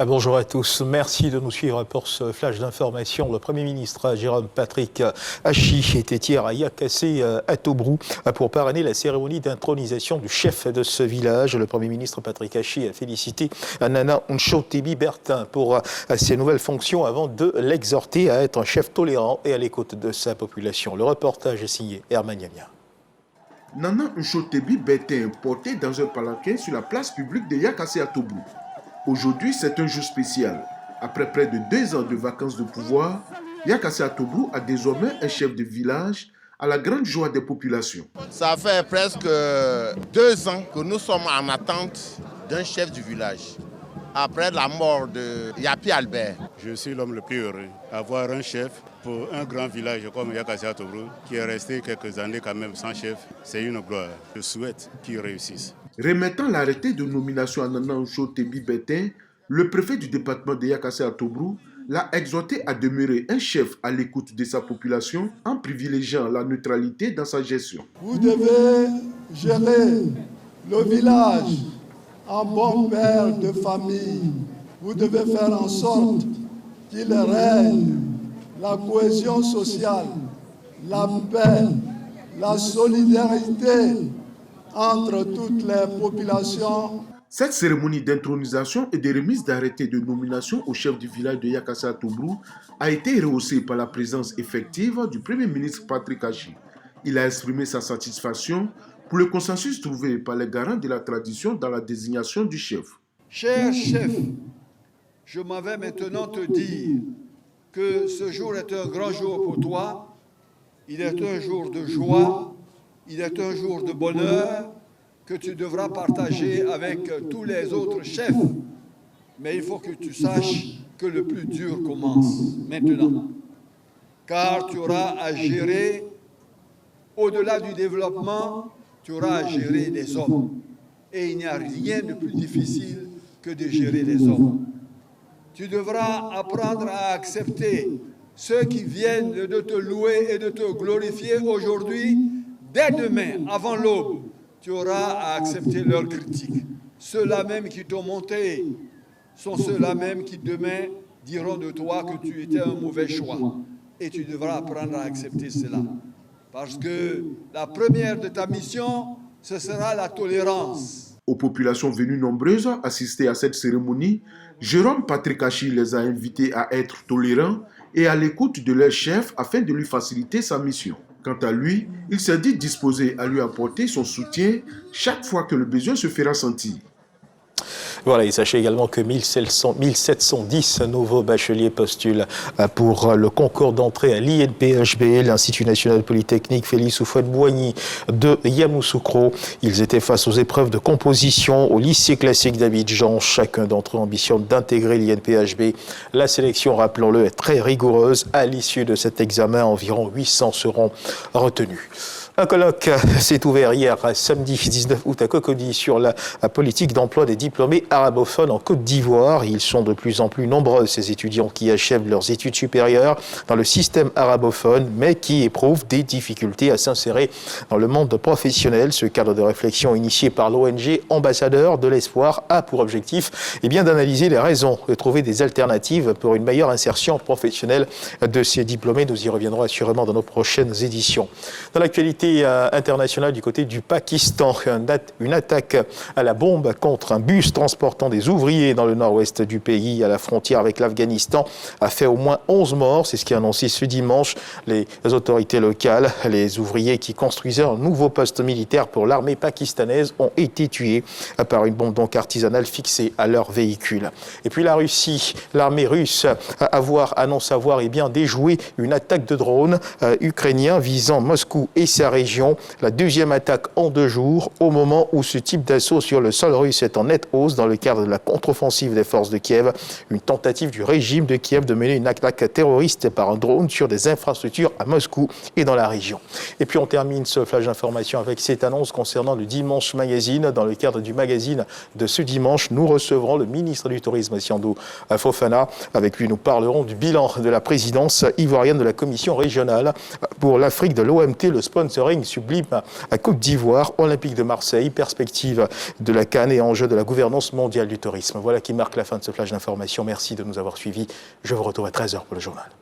Bonjour à tous. Merci de nous suivre pour ce flash d'information. Le Premier ministre Jérôme Patrick Hachi était hier à Yakassé à Tobrou pour parrainer la cérémonie d'intronisation du chef de ce village. Le Premier ministre Patrick Hachi a félicité Nana Nchotebi Bertin pour ses nouvelles fonctions avant de l'exhorter à être un chef tolérant et à l'écoute de sa population. Le reportage est signé Herman Yamia. Nana Nchotebi Bertin porté dans un palanquin sur la place publique de Yakassé à Tobrou. Aujourd'hui, c'est un jour spécial. Après près de 2 ans de vacances de pouvoir, Yakassé à Tobrou a désormais un chef de village à la grande joie des populations. Ça fait presque 2 ans que nous sommes en attente d'un chef du village. Après la mort de Yapi Albert. Je suis l'homme le plus heureux. Avoir un chef pour un grand village comme Yakassé à Tobrou, qui est resté quelques années quand même sans chef, c'est une gloire. Je souhaite qu'il réussisse. Remettant l'arrêté de nomination à Nana Nchotebi Bertin, le préfet du département de Yakassé à Tobrou l'a exhorté à demeurer un chef à l'écoute de sa population en privilégiant la neutralité dans sa gestion. Vous devez gérer le village en bon père de famille. Vous devez faire en sorte qu'il règne la cohésion sociale, la paix, la solidarité entre toutes les populations. Cette cérémonie d'intronisation et de remise d'arrêté de nomination au chef du village de Yakassé à Tobrou a été rehaussée par la présence effective du Premier ministre Patrick Hachi. Il a exprimé sa satisfaction pour le consensus trouvé par les garants de la tradition dans la désignation du chef. Cher chef, je m'en vais maintenant te dire que ce jour est un grand jour pour toi. Il est un jour de joie. Il est un jour de bonheur que tu devras partager avec tous les autres chefs. Mais il faut que tu saches que le plus dur commence maintenant. Car tu auras à gérer, au-delà du développement, tu auras à gérer les hommes. Et il n'y a rien de plus difficile que de gérer les hommes. Tu devras apprendre à accepter ceux qui viennent de te louer et de te glorifier aujourd'hui. Dès demain, avant l'aube, tu auras à accepter leurs critiques. Ceux-là même qui t'ont monté sont ceux-là même qui demain diront de toi que tu étais un mauvais choix. Et tu devras apprendre à accepter cela. Parce que la première de ta mission, ce sera la tolérance. Aux populations venues nombreuses assister à cette cérémonie, Jérôme Patrick Hachi les a invités à être tolérants et à l'écoute de leur chef afin de lui faciliter sa mission. Quant à lui, il s'est dit disposé à lui apporter son soutien chaque fois que le besoin se fera sentir. Voilà, et sachez également que 1710 nouveaux bacheliers postulent pour le concours d'entrée à l'INPHB, l'Institut national polytechnique Félix Houphouët-Boigny de Yamoussoukro. Ils étaient face aux épreuves de composition au lycée classique d'Abidjan. Chacun d'entre eux ambitionne d'intégrer l'INPHB. La sélection, rappelons-le, est très rigoureuse. À l'issue de cet examen, environ 800 seront retenus. Un colloque s'est ouvert hier, samedi 19 août, à Cocody, sur la politique d'emploi des diplômés arabophones en Côte d'Ivoire. Ils sont de plus en plus nombreux, ces étudiants qui achèvent leurs études supérieures dans le système arabophone, mais qui éprouvent des difficultés à s'insérer dans le monde professionnel. Ce cadre de réflexion initié par l'ONG Ambassadeurs de l'Espoir a pour objectif d'analyser les raisons, de trouver des alternatives pour une meilleure insertion professionnelle de ces diplômés. Nous y reviendrons assurément dans nos prochaines éditions. Dans l'actualité internationale du côté du Pakistan, une attaque à la bombe contre un bus transportant des ouvriers dans le nord-ouest du pays, à la frontière avec l'Afghanistan, a fait au moins 11 morts. C'est ce qui a annoncé ce dimanche les autorités locales. Les ouvriers qui construisaient un nouveau poste militaire pour l'armée pakistanaise ont été tués par une bombe donc artisanale fixée à leur véhicule. Et puis la Russie, l'armée russe annonce avoir déjoué une attaque de drone ukrainien visant Moscou et sa région. La deuxième attaque en 2 jours, au moment où ce type d'assaut sur le sol russe est en nette hausse dans le cadre de la contre-offensive des forces de Kiev. Une tentative du régime de Kiev de mener une attaque terroriste par un drone sur des infrastructures à Moscou et dans la région. Et puis on termine ce flash d'information avec cette annonce concernant le Dimanche Magazine. Dans le cadre du magazine de ce dimanche, nous recevrons le ministre du Tourisme, Siandou Fofana. Avec lui, nous parlerons du bilan de la présidence ivoirienne de la Commission régionale pour l'Afrique de l'OMT, le sponsor sponsoring sublime à Côte d'Ivoire, Olympique de Marseille, perspective de la CAN et enjeu de la gouvernance mondiale du tourisme. Voilà qui marque la fin de ce flash d'information. Merci de nous avoir suivis. Je vous retrouve à 13h pour le journal.